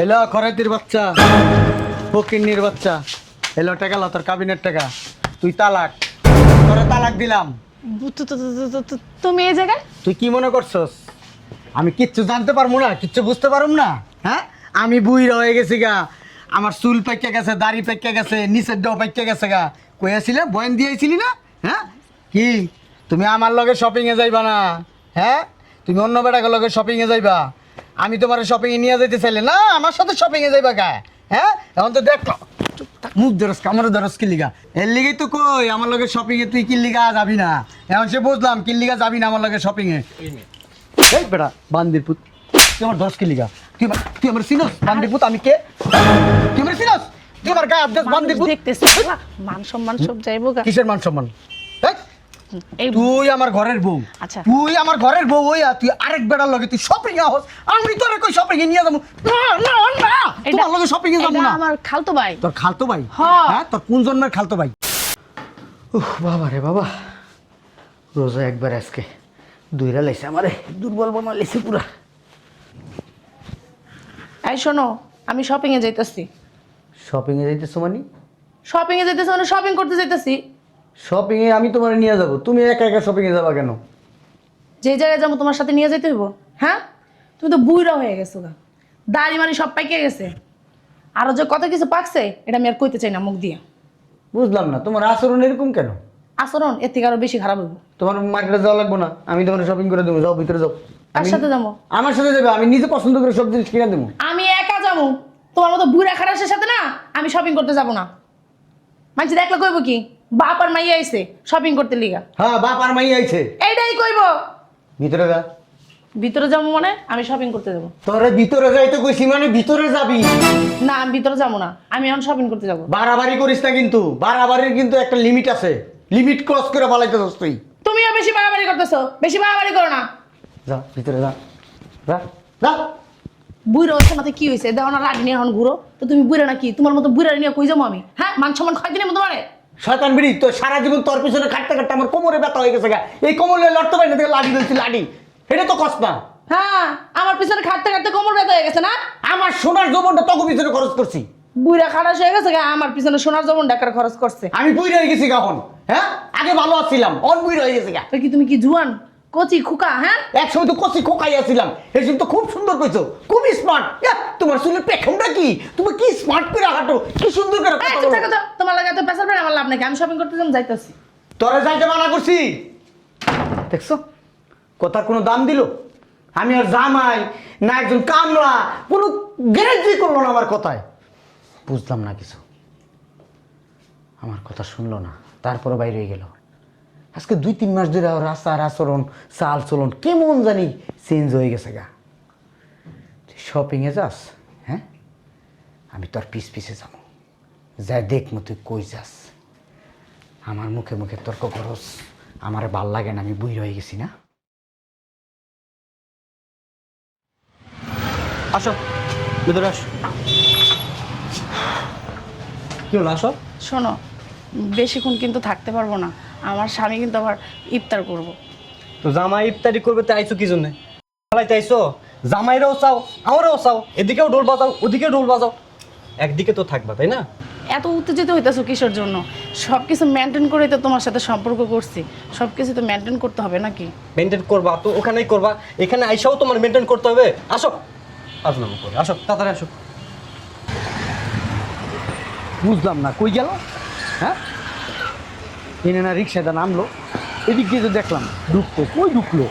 এলো খরাইতির বাচ্চা, ফকিন্নির বাচ্চা। এলো টাকা লো, তোর কাবিনের টাকা। তুই তালাক, তোরে তালাক দিলাম। তুমি এই জায়গায়? তুই কি মনে করছস আমি কিচ্ছু জানতে পারবো না, কিচ্ছু বুঝতে পারুম না? হ্যাঁ, আমি বুইড়া হয়ে গেছি গা, আমার চুল পেকে গেছে, দাড়ি পেকে গেছে, নিচের ডাও পেকে গেছে গা। কইয়াছিলে বয়ান দিয়েছিলি না? হ্যাঁ, কি তুমি আমার লগে শপিংয়ে যাইবা না? হ্যাঁ, তুমি অন্য বেটাকে লগে শপিংয়ে যাইবা, আমি তোমার শপিংয়ে নিয়ে যাইতে চাইলে না, আমার সাথে শপিংয়ে যাইবা কা? হ্যাঁ, এখন তো দেখো মুখ ধরস, আমার ধরস কি লিগা? এর লিগেই তো কই আমার লগে শপিংয়ে তুই কি লিগা যাবি না। এখন সে বুঝলাম কি লিগা যাবি না আমার লগে শপিংয়ে। এই বেটা বান্দির পুত, তুই আমার ধরস কি লিগা? তুই আমার চিনস বান্দির পুত? আমি কে? তুই আমার চিনস? তুই আমার গায়ে আবদাস বান্দির পুত? দেখতেছি মান সম্মান সব যাইবো গা। কিসের মান সম্মান? এই তুই আমার ঘরের বউ, আচ্ছা। তুই আমার ঘরের বউ হইয়া তুই আরেক বেটার লগে তুই শপিং এ হস, আমি তোরে কই শপিং এ নিয়ে যাবো? না না না, তোমার লগে শপিং এ যাবো এটা না। আমার খালতো ভাই। তোর খালতো ভাই? হ্যাঁ। হ্যাঁ, তোর কোন জন্মের খালতো ভাই? উহ বাবা রে বাবা, রোজা একবার আজকে দুইরা লাইছে আমারে, দুর্বল বানা লাইছে পুরা। এই শোনো, আমি শপিং এ যাইতাছি। শপিং এ যাইতেছো মানে? শপিং এ যাইতেছি মানে শপিং করতে যাইতাছি। শপিং এ আমি তোমারে নিয়ে যাব, তুমি একা একা শপিং এ যাবা কেন? যে জায়গায় যাবো তোমার সাথে নিয়ে যাইতে হইব? হ্যাঁ, তুমি তো বুইড়া হয়ে গেছো গা, দাড়ি মানি সব পাইকে গেছে, আরো যে কত কিছু পাকছে এটা আমি আর কইতে চাই না মুখ দিয়ে। বুঝলাম না তোমার আচরণ এরকম কেন? আচরণ এর থেকে আরো বেশি খারাপ হইব। তোমার মার্কেটে যাওয়া লাগবে না, আমি তোমার শপিং করে দেবো, যাও ভিতরে যাও। কার সাথে যাবো? আমার সাথে যাবে, আমি নিজে পছন্দ করে সব জিনিস কিনে দেবো। আমি একা যাবো, তোমার মতো বুড়া খারাসের সাথে না আমি শপিং করতে যাবো না। মানুষ দেখলে কইব কি, বাপ আর মাইয়া আইছে শপিং করতে লিগা। হ্যাঁ, বাপ আর মাই আইছে। এইটাই কইব। ভিতরে যা। ভিতরে যাবো মানে আমি শপিং করতে যাবো তোরে ভিতরে যাইতে কইছি মানে ভিতরে যাবি। না, আমি ভিতরে যাবো না, আমি এখন শপিং করতে যাবো। বাড়াবাড়ি করিস না কিন্তু, বাড়াবাড়ির কিন্তু একটা লিমিট আছে, লিমিট ক্রস করে পালাইতেছস তুই। তুমিও বেশি বাড়াবাড়ি করতেছো, বেশি বাড়াবাড়ি করো না। যা ভিতরে যা, যা যা। বুড়ো হচ্ছে মাথায় কি হয়েছে দেখো না, রাগ নিয়ে এখন ঘুরো তো। তুমি বুড়ো নাকি? তোমার মতো বুড়া নিয়ে কই যাবো আমি? হ্যাঁ, মান সম্মান ক্ষয় দিনে তোমারে। শয়তান বিড়ি, তো সারা জীবন তোর পিছনে খাটতে খাটতে আমার কোমরে ব্যথা হয়ে গেছে গা। এই কোমরে লড়তে পারি না, থেকে লাঠি ধরছি লাঠি, এটা তো কষ্ট না? হ্যাঁ, আমার পিছনে খাটতে খাটতে কোমর ব্যথা হয়ে গেছে না? আমার সোনার যৌবনটা তোকে পিছনে খরচ করছি। বুড়া খারাস হয়ে গেছে গা, আমার পিছনে সোনার জমন ডাকার খরচ করছে। আমি বুইড়া হয়ে গেছি কখন? হ্যাঁ, আগে ভালো আছিলাম, অন বুইড়া হয়ে গেছি গা। তো কি তুমি কি জুয়ান কচি খুকা? হ্যাঁ, একসময় তো কচি খোকাই আছিলাম, এই তো খুব সুন্দর কইছো, খুব স্মার্ট। তোমার চুলের পেখমটা কি, তুমি কি স্মার্ট করে হাঁটো, কি সুন্দর করে কথা চুপ বলো। থাকো তো, তোমার লাগে এত পেশাল পড়ে আমার লাভ নাকি? আমি শপিং করতে যাইতাছি। তোরা যাইতে মানা করছি, দেখছো কথার কোনো দাম দিল? আমি আর জামাই না একজন কামলা, কোনো গ্যারেন্টি করলো না আমার কথায়। বুঝলাম না কিছু, আমার কথা শুনলো না, তারপরে বাইরে হয়ে গেল। আজকে 2-3 মাস ধরে ওর আচার আচরণ চাল চলন কেমন জানি চেঞ্জ হয়ে গেছে গা। তুই শপিংয়ে যাস? হ্যাঁ, আমি তোর পিস পিছে যাবো, যাই দেখমু তুই কই যাস। আমার মুখে মুখে তর্ক করস, আমার ভাল লাগে না, আমি বুই রয়ে গেছি না। আসো ভিতরে আসো। কি হলো, আসো। শোনো, বেশিক্ষণ কিন্তু থাকতে পারবো না, আমার স্বামী কিন্তু আবার ইফতার করব। তো জামাই ইফতারি করবে তো আইছো কি জন্য? পালাইতে আইছো? জামাইরাও চাও, আমারও চাও, এদিকেও ঢোল বাজাও ওদিকেও ঢোল বাজাও, একদিকে তো থাকবা, তাই না? এত উত্তেজিত হইতেছো কিসের জন্য? সব কিছু মেনটেন করেই তো তোমার সাথে সম্পর্ক করছি, সব কিছু তো মেনটেন করতে হবে নাকি? মেনটেন করবা তো ওখানেই করবা, এখানে আইসাও তোমার মেনটেন করতে হবে। আসো, আজনাম করে আসো, তাড়াতাড়ি আসো। বুঝলাম না কই গেল। হ্যাঁ, এনে না রিক্সাটা নামলো, এদিক দিয়ে তো দেখলাম ঢুকতো, কই ঢুকলো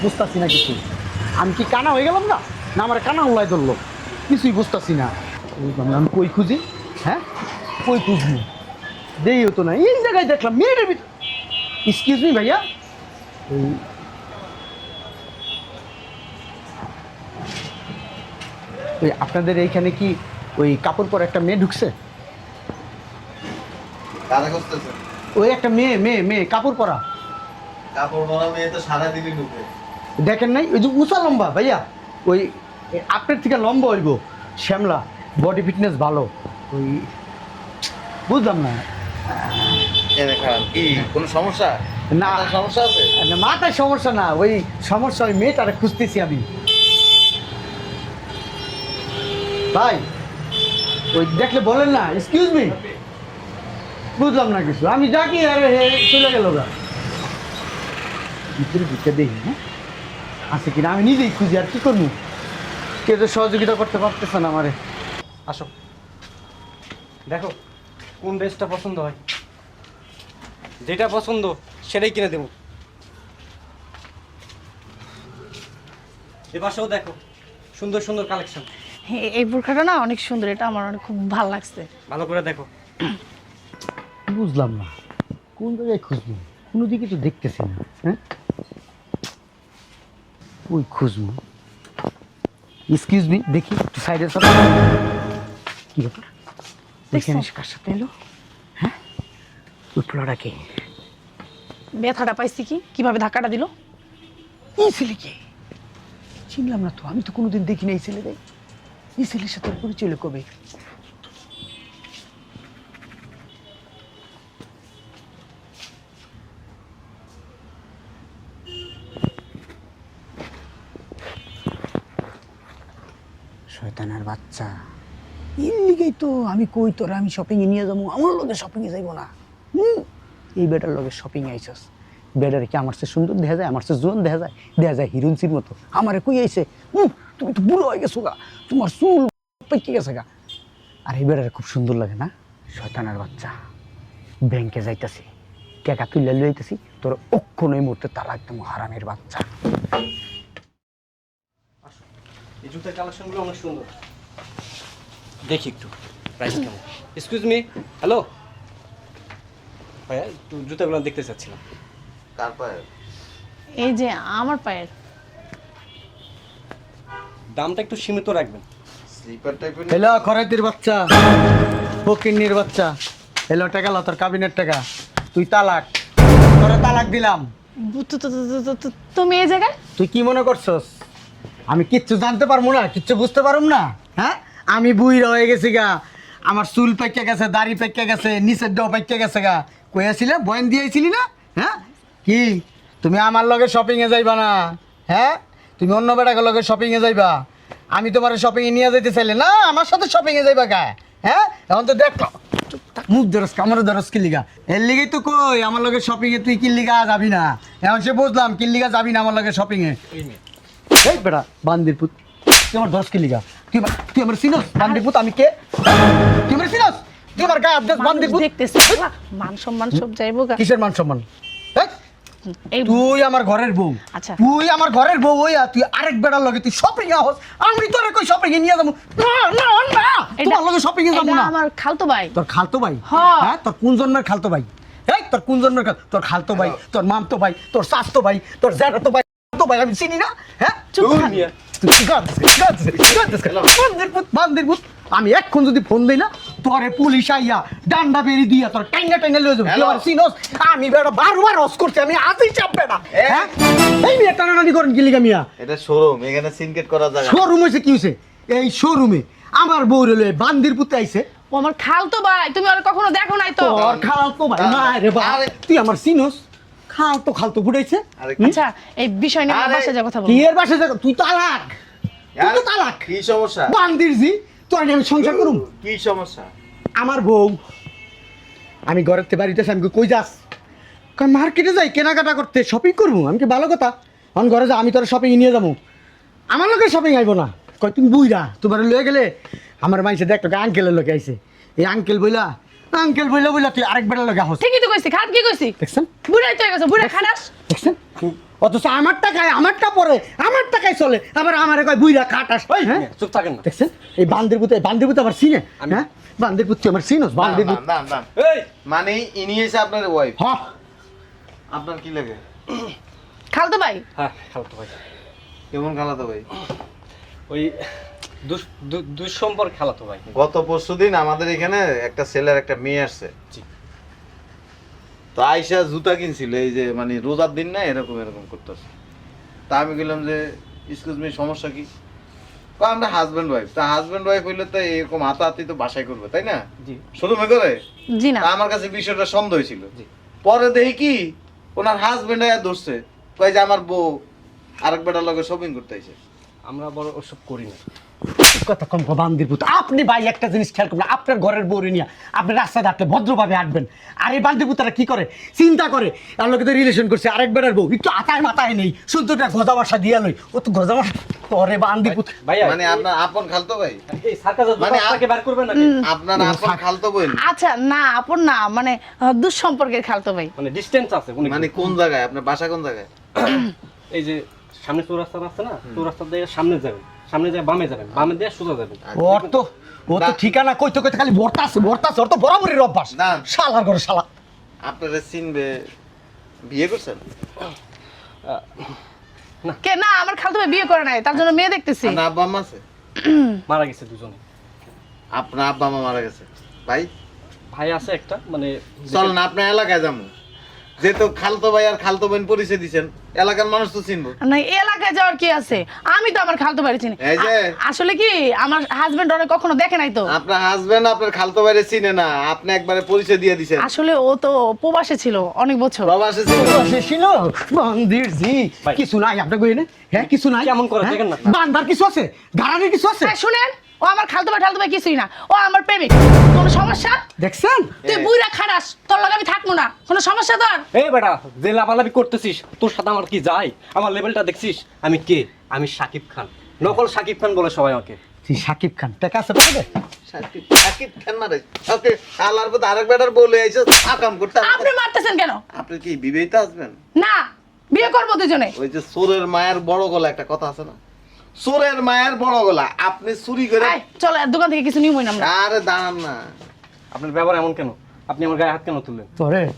বুঝতেছি না কিছু। আমি কি কানা হয়ে গেলাম না, না আমার কানা উল্লাই ধরলো, কিছুই বুঝতেছি না। বুঝলাম না আমি কই খুঁজি। হ্যাঁ, কই খুঁজবো, দেই হতো না, এই জায়গায় দেখলাম মেয়েটার ভিতর। এক্সকিউজ মি ভাইয়া, ওই আপনাদের এইখানে কি ওই কাপড় পর একটা মেয়ে ঢুকছে? কারা করতেছে? ওই একটা মেয়ে মেয়ে মেয়ে কাপড় পরা, কাপড় পরা মেয়ে তো সারাদিনই ঢুকে। দেখেন নাই? ওই যে উঁচা লম্বা ভাইয়া, ওই আপনার থেকে লম্বা হইব, শ্যামলা, বডি ফিটনেস ভালো। ওই বুঝলাম না। এনে খারাপ কি কোনো সমস্যা? না সমস্যা আছে? না, মাথায় সমস্যা না, ওই সমস্যা ওই মেয়েটারে খুঁজতেছি আমি। ভাই ওই দেখলে বলেন না এক্সকিউজ মি, বুঝলাম না কিছু, আমি ডাকি আর চলে গেল গা। ভিতরে ঢুকে দেখি হ্যাঁ আছে কিনা, আমি নিজেই খুঁজি, আর কি করবো, কেউ তো সহযোগিতা করতে পারতেছে না আমারে। আসো, দেখো কোন ড্রেসটা পছন্দ হয়, যেটা পছন্দ সেটাই কিনে দেবো। এ পাশেও দেখো সুন্দর সুন্দর কালেকশন। এই বোরখাটা না অনেক সুন্দর, এটা আমার অনেক খুব ভালো লাগছে। ভালো করে দেখো। বুঝলাম না কোন জায়গায় খুঁজবো, কোনো দিকে তো দেখতেছি না। হ্যাঁ ওই খুঁজবো, এক্সকিউজ মি, দেখি একটু সাইডের সাথে কি ব্যাপার, এখানে কার সাথে এলো? হ্যাঁ ওই ফ্লোরা কে? ব্যথাটা পাইছি কি, কিভাবে ধাক্কাটা দিল? এই ছেলেকে চিনলাম না তো, আমি তো কোনোদিন দেখি না এই ছেলেদের। এই ছেলের সাথে পরিচয় হলো কবে? শয়তানের বাচ্চা, এর লিগেই তো আমি কই তোরা আমি শপিংয়ে নিয়ে যাবো, আমার লগে শপিংয়ে যাইবো না। এই বেটার লগে শপিং আইসস, বেটার কি আমার চেয়ে সুন্দর দেখা যায়, আমার চেয়ে জোয়ান দেখা যায় হিরোইনসির মতো। আমারে কই আইছে তুমি তো বুড়ো হয়ে গেছো গা, তোমার চুল পেকে গেছে গা। আর এই বেটারে খুব সুন্দর লাগে না? শয়তানের বাচ্চা, ব্যাংকে যাইতাছি, টাকা তুলে লইতেছি, তোর অক্ষণ এই মুহূর্তে তারা একদম হারামের বাচ্চা। এই জুতার কালেকশনগুলো অনেক সুন্দর, দেখি একটু প্রাইস কেমন। এক্সকিউজ মি, হ্যালো ভাইয়া, একটু জুতাগুলো দেখতে চাচ্ছিলাম। কার পায়ে? এই যে আমার পায়ের। দামটা একটু সীমিত রাখবেন। স্লিপার টাইপের? এলো খরাইতির বাচ্চা, ফকিন্নির বাচ্চা, এলো টাকা লো, তোর কাবিনের টাকা, তুই তালাক, তোরে তালাক দিলাম। তুমি এই জায়গায়? তুই কি মনে করছস আমি কিচ্ছু জানতে পারবো না, কিচ্ছু বুঝতে পারুম না? হ্যাঁ আমি বুইড়া হয়ে গেছি গা, আমার চুল পাইকে গেছে, দাড়ি পাইকে গেছে, নিচের দেহ পাইকে গেছে গা। কইয়াছিলে বয়ান দিয়েছিলি না? হ্যাঁ কি তুমি আমার লগে শপিংয়ে যাইবা না? হ্যাঁ তুমি অন্য বেটাকে লগে শপিংয়ে যাইবা, আমি তোমার শপিংয়ে নিয়ে যাইতে চাইলে না, আমার সাথে শপিংয়ে যাইবা গা? হ্যাঁ এখন তো দেখো মুখ ধরস, কামড়ে ধরস কিল্লিগা, এর লিগেই তো কই আমার লগে শপিংয়ে তুই কিল্লিগা যাবি না। এখন সে বুঝলাম কিল্লিগা যাবি না আমার লগে শপিংয়ে। এই বেটা বান্দির পুত, তুই আমার দশ কে লিগা, তুই আমার চিনস বান্দির পুত? আমি কে? তুই আমার চিনস? তুই আমার গায়ে আদেশ বান্দির পুত? দেখতেছি মান সম্মান সব যাইবো গা। কিসের মান সম্মান? এই, এই তুই আমার ঘরের বউ, আচ্ছা। তুই আমার ঘরের বউ হইয়া তুই আরেক বেটার লগে তুই শপিং এ হস, আমি তোরে কই শপিং এ নিয়ে যাবো? না না না, তোমার লগে শপিং এ যাবো এটা না। আমার খালতো ভাই। তোর খালতো ভাই? হ্যাঁ। হ্যাঁ তোর কোন জন্মের খালতো ভাই? এই তোর কোন জন্মের তোর খালতো ভাই, তোর মামতো ভাই, তোর চাচতো ভাই, তোর জ্যাঠাতো ভাই, তো ভাই আমি চিনি না? হ্যাঁ চুপ দূর থাক। মিয়া। বান্দির পুত, আমি এখন যদি ফোন দিই না তোরে পুলিশ আইয়া ডান্ডা বেরি দিয়া তোর টাইঙ্গা টাইঙ্গা লয়ে যাবে। তুই আমার চিনস? আমি বেটা বারবার রস করছি, আমি আজই চাপ বেটা। হ্যাঁ এই মিয়া টানাটানি করেন কি লিগা মিয়া? এটা শোরুম, এখানে সিনকেট করা জায়গা। শোরুম হয়েছে কি হয়েছে? এই শোরুমে আমার বউ রেলে বান্দির পুতে আইছে। ও আমার খালতো ভাই, তুমি আর কখনো দেখো নাই তো? তোর খালতো ভাই না রে বা, তুই আমার চিনস? খালতো ফুটাইছে। আরে আচ্ছা এই বিষয় নিয়ে আমার আরে, বাসায় যা কথা কি বলবো। এর বাসে যাক, তুই তালাক, তুই তো তালাক। কি সমস্যা? বান্দির জি তোর আমি সংসার করুম? কি সমস্যা? আমার বউ, আমি ঘরের থেকে বাড়িতে আসি, আমি কই যাস? কই মার্কেটে যাই কেনাকাটা করতে, শপিং করবো। আমি কি ভালো কথা, এখন ঘরে যা, আমি তোর শপিং নিয়ে যাবো। আমার লোকে শপিং আইবো না। কই তুমি বুইরা, তোমার লয়ে গেলে আমার মাইসে দেখ তোকে আঙ্কেলের লোকে আইছে, এই আঙ্কেল বইলা তুই আরেক বেটার লোকে হস। ঠিকই তো কইছি, খারাপ কি কইছি? দেখছেন বুড়াই তো হয়ে গেছে, বুড়া খারাস। দেখছেন, অথচ আমার টাকায় আমারটা পরে, আমার টাকায় চলে, আবার আমারে কয় বুইরা খাটাস। হ্যাঁ চুপ থাকেন না। দেখছেন এই বান্দির পুতে আবার চিনে? হ্যাঁ বান্দির পুত আমার চিনস? বান্দির পুত দাম এই মানে ইনি এসে আপনার ওয়াইফ, হ আপনার কি লাগে? খালতো ভাই। হ্যাঁ খালতো ভাই, কেমন খালাতো ভাই? ওই দুঃসম্পর্ক খালাতো ভাই। গত পরশুদিন আমাদের এখানে একটা ছেলের একটা মেয়ে আসছে। জি। তো আয়সা জুতা কিনছিল, এই যে মানে রোজার দিন না এরকম করতেছে। তা আমি বললাম যে এক্সকিউজ মি, সমস্যা কি? কয় আমরা হাজব্যান্ড ওয়াইফ। তা হাজব্যান্ড ওয়াইফ হইলে তো এরকম হাতাহাতি তো বাসায় করবে, তাই না? জি। শোরুমে করে? জি না। তা আমার কাছে বিষয়টা সন্দেহ ছিল। জি। পরে দেখি কি ওনার হাজবেন্ড আয়া ধরছে, কয় যে আমার বউ আরেক বেটার লগে শপিং করতে আইছে। আমরা বড় ওসব করি না। কথা কম বান্দির পুত। আপনি ভাই একটা জিনিস খেয়াল করবেন, আপনার ঘরের বউরে নিয়ে আপনি রাস্তায় হাঁটলে ভদ্রভাবে হাঁটবেন। আর এই বান্দির পুতারা কি করে চিন্তা করে, তার লোকে তো রিলেশন করছে আরেক বেড়ার বউ, একটু আতায় মাথায় নেই, শুদ্ধটা গজা বাসা দিয়া লই, ও তো গজা বাসা করে বান্দির পুত। ভাইয়া মানে আপনার আপন খালতো ভাই, এই সার্কাস মানে আপনাকে বার করবে নাকি? আপনার আপন খালতো বোন, আচ্ছা না আপন না, মানে দুঃসম্পর্কের খালতো ভাই। মানে ডিসটেন্স আছে উনি। মানে কোন জায়গায় আপনার বাসা, কোন জায়গায়? এই যে সামনে চৌরাস্তা আছে না, চৌরাস্তার দিকে সামনে যাবেন, সামনে যায় বামে যাবেন, বামে দিয়ে সোজা যাবেন। ও তো ঠিকানা কইতে কইতে খালি বর্তাছে বর্তাছে, ওর তো বরাবরের অভ্যাস। না। শালার ঘরে শালা। আপনারা চিনবে, বিয়ে করছেন? কে না, আমার খালতো ভাই বিয়ে করে নাই, তার জন্য মেয়ে দেখতেছি। আপনার আব্বা আম্মা আছে? মারা গেছে দুজনে। আপনার আব্বা আম্মা মারা গেছে ভাই? ভাই আছে একটা, মানে চল না আপনার এলাকায় যাবো, যেহেতু খালতো ভাই আর খালতো বোন পরিচয় দিচ্ছেন, এলাকার মানুষ তো চিনবো। না এলাকায় যাওয়ার কি আছে, আমি তো আমার খালতো ভাই চিনি। এই যে। আসলে কি আমার হাজবেন্ড ওরে কখনো দেখে নাই তো। আপনার হাজবেন্ড আপনার খালতো ভাইরে চিনে না, আপনি একবারে পরিচয় দিয়ে দিছেন। আসলে ও তো প্রবাসে ছিল অনেক বছর। প্রবাসে ছিল। ছিল বান্দির জি ভাই। কিছু নাই আপনার কই না, হ্যাঁ কিছু নাই। কেমন করে হ্যাঁ? দেখেন না। বান্দার কিছু আছে, গারানের কিছু আছে। হ্যাঁ শুনেন, ও আমার খালতো ভাই কিছুই না, ও আমার প্রেমিক। কোনো সমস্যা? দেখছেন? তুই বুইরা খারাস, তোর লগে আমি থাকবো না, কোনো সমস্যা তোর? এই বেটা যে লাভালাভি করতেছিস, তোর সাথে আমার কি যায়? আমার লেভেলটা দেখছিস? আমি কে? আমি শাকিব খান, নকল শাকিব খান বলে সবাই আমাকে। তুই শাকিব খান, টাকা আছে পাবে? সাকিব খান মারে ওকে, আলার পর আরেক বেটার বলে আইছো আকাম করতে। আপনি মারতেছেন কেন? আপনি কি বিবাহিত আসবেন? না, বিয়ে করবো দুজনে। ওই যে চোরের মায়ের বড় গলা একটা কথা আছে না, চোরের মায়ের বড় গলা, আপনি চুরি করে। আয় চলো দোকান থেকে কিছু নিবই না আমরা। আরে দাঁড়ান না, আপনার ব্যবহার এমন কেন? আপনি আমার গায়ে হাত কেন তুললেন?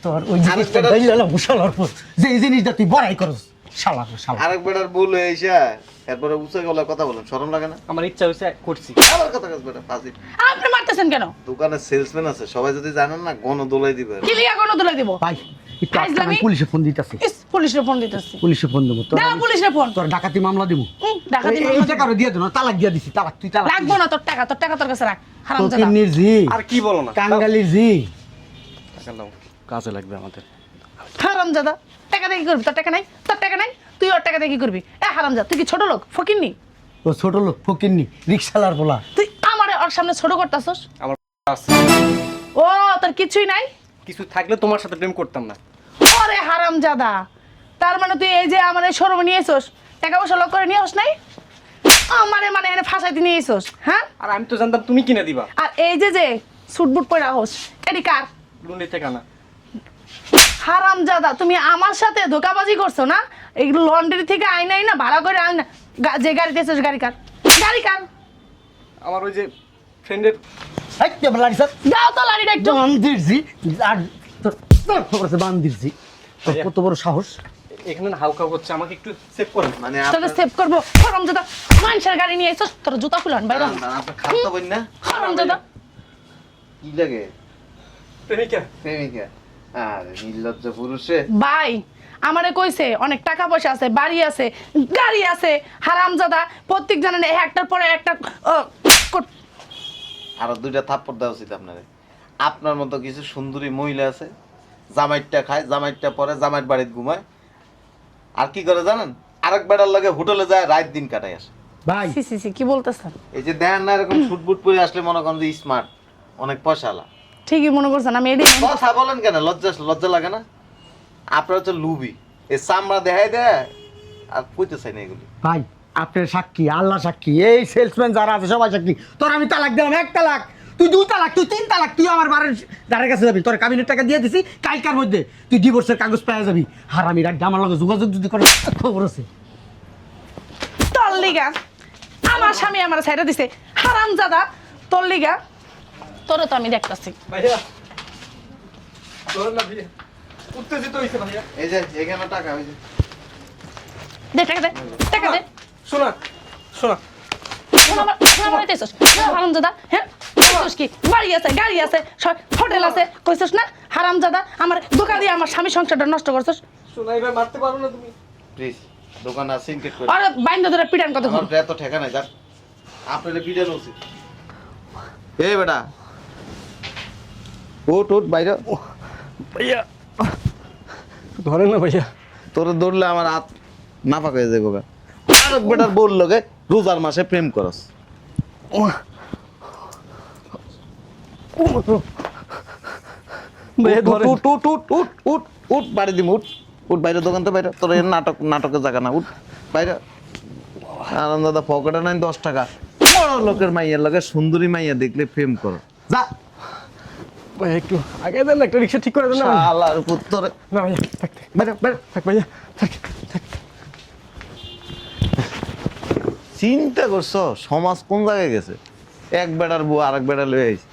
তোর ওই জিনিসটা বেটা- দিলাম শালার পর, যে এই জিনিসটা তুই বড়াই করস শালা শালা। আরেক বেটার বলে আইসা এরপরে উঁচু গলায় কথা বলেন, শরম লাগে না? আমার ইচ্ছা হয়েছে করছি। আবার কথা কাজ বেটা ফাজিল। আপনি মারতেছেন কেন? দোকানে সেলসম্যান আছে, সবাই যদি জানেন না গণ দোলাই দিবে। কি লিগা কোনো তুলে দিব? ভাই একটু আজকে ফাইজলামি? আমি পুলিশে ফোন দিতেছি, ইস, পুলিশের ফোন দিতেছি। পুলিশে ফোন দেবো তোর, দাও পুলিশের ফোন। তোর ডাকাতি মামলা দিব। ডাকাতি এই মামলা টাকা দিয়ে দেন, তালাক দিয়ে দিছি, তালাক তুই তালাক। লাগবো না তোর টাকা, তোর টাকা তোর কাছে রাখ। তোর হারামজাদা। কিন্নির জি আর কি বলো না? কাঙ্গালির জি। টাকা দাও, কাজে লাগবে আমাদের। হারামজাদা, টাকা দিয়ে কি করবি? তোর টাকা নাই, তোর টাকা নাই, তুই ওর টাকা দিয়ে কি করবি? এ হারামজাদা, তুই কি ছোট লোক ফকিন্নি? ও ছোট লোক ফকিন্নি রিক্সালার বলা। তুই আমারে ওর সামনে ছোট করতাছস? আমার আছে। ও তোর কিছুই নাই? কিছু থাকলে তোমার সাথে প্রেম করতাম না। ওরে হারামজাদা, তার মানে তুই এই যে আমার এই শোরুমে নিয়ে এসোস, টাকা পয়সা লক করে নিয়ে আস নাই, আমারে মানে এনে ফাঁসাইতে নিয়ে এসোস, হ্যাঁ? আর আমি তো জানতাম তুমি কিনে দিবা। আর এই যে সুটবুট পরে হোস, এডি কার? লুন্ডি থেকে না। হারামজাদা, তুমি আমার সাথে ধোকাবাজি করছো না? এগুলো লন্ড্রি থেকে আইনাই না, ভাড়া করে আইনা, যে গাড়িতে এসোস গাড়ি কার? গাড়ি কার? আমার ওই যে ফ্রেন্ডের। এই কে বলা স্যার দাও তো লাড়িটা একটু। বান্দির জি। আর তোর তোর খবর আছে বান্দির জি, তোর কত বড় সাহস। এখানে না হাউকাউ হচ্ছে, আমাকে একটু সেভ করেন। মানে তোকে আপনার সেভ করবো। হারামজাদা, মানুষের গাড়ি নিয়ে এসোস, তোর জুতা খুলান বাইরে। আপনার খালতো বোন না? হারামজাদা, কি লাগে? প্রেমিকা। প্রেমিকা? আরে নির্লজ্জ পুরুষে। ভাই আমারে কইছে অনেক টাকা পয়সা আছে, বাড়ি আছে, গাড়ি আছে। হারামজাদা, প্রত্যেক জনের একটার পরে একটা আরো দুইটা থাপ্পড় দেওয়া উচিত আপনারে। আপনার মতো কিছু সুন্দরী মহিলা আছে, জামাইটটা খায়, জামাইটটা পরে, জামাইট বাড়িতে ঘুমায়, আর কি করে জানেন? আরেক বেটার লাগে হোটেলে যায়, রাত দিন কাটায় আসে। ভাই সি সি সি, কি বলতেছেন? এই যে দেখেন না এরকম শুটবুট পরে আসলে মনে করেন যে স্মার্ট, অনেক পয়সাওয়ালা। ঠিকই মনে করছেন, আমি এডি কথা বলেন কেন? লজ্জা লাগে না? আপনার হচ্ছে লুবি, এই চামড়া দেখাই দেয় আর কইতে চাই না এগুলি। ভাই আপনার সাক্ষী, আল্লাহ সাক্ষী, এই সেলসম্যান যারা আছে সবাই সাক্ষী। তোর আমি তালাক দিলাম, 1 তালাক, তুই 2 তালাক, তুই 3 তালাক, তুই আমার বাড়ির দ্বারের কাছে যাবি, তোর কাবিনের টাকা দিয়ে দিছি, কালকার মধ্যে তুই ডিভোর্সের কাগজ পেয়ে যাবি। হারামি রাখ, আমার লগে যোগাযোগ যদি করে খবর আছে। তোর লিগা আমার স্বামী আমার সাইডে দিছে। হারামজাদা, তোর লিগা তোরে তো আমি দেখতাছি। ভাইয়া ধরেন না ভাইয়া, উত্তেজিত হয়েছে ভাইয়া। এই যে এখানে টাকা, ওই যে দে টাকা দে, টাকা দে। শোনা শোনা, হারামজাদা, হ্যাঁ কইছস কি? বাড়ি আছে, গাড়ি আছে, হোটেল আছে, কইছস না? হারামজাদা, আমার দোকান দিয়ে আমার স্বামী সংসারটা নষ্ট করছস। শোনা এবার মারতে পারো না তুমি। প্লিজ দোকান আছে ইনকেট করে। আরে বাইন্দা ধরে পিটান কত আমার এত ঠেকা নাই যান, আপনাদের পিটানো উচিত। এই বেটা ওট বাইরে, ভাইয়া ধরেন না ভাইয়া। তোর দৌড়লে আমার হাত নাফাক হয়ে যাবে। আরেক বেটার বললো গে রোজার মাসে প্রেম করস। ভাইয়া ধরেন। উঠ উঠ উঠ উঠ উঠ উঠ বাড়ি দিম উঠ উঠ বাইরে দোকান তো বাইরে তোর এই নাটকের জায়গা না উঠ বাইরে। আনন্দ দাদা পকেটে নাই 10 টাকা, বড় লোকের মাইয়ের লগে সুন্দরী মাইয়া দেখলে প্রেম করো যা। ভাইয়া একটু আগে দেন না, একটা রিক্সা ঠিক করে দেন না ভাইয়া। শালার পুত্তরে না ভাইয়া থাক থাক, বাইরে বাইরে থাক ভাইয়া থাক থাক। চিন্তা করছো সমাজ কোন জায়গায় গেছে? এক বেড়ার বউ আরেক বেড়া লয়ে আইছে।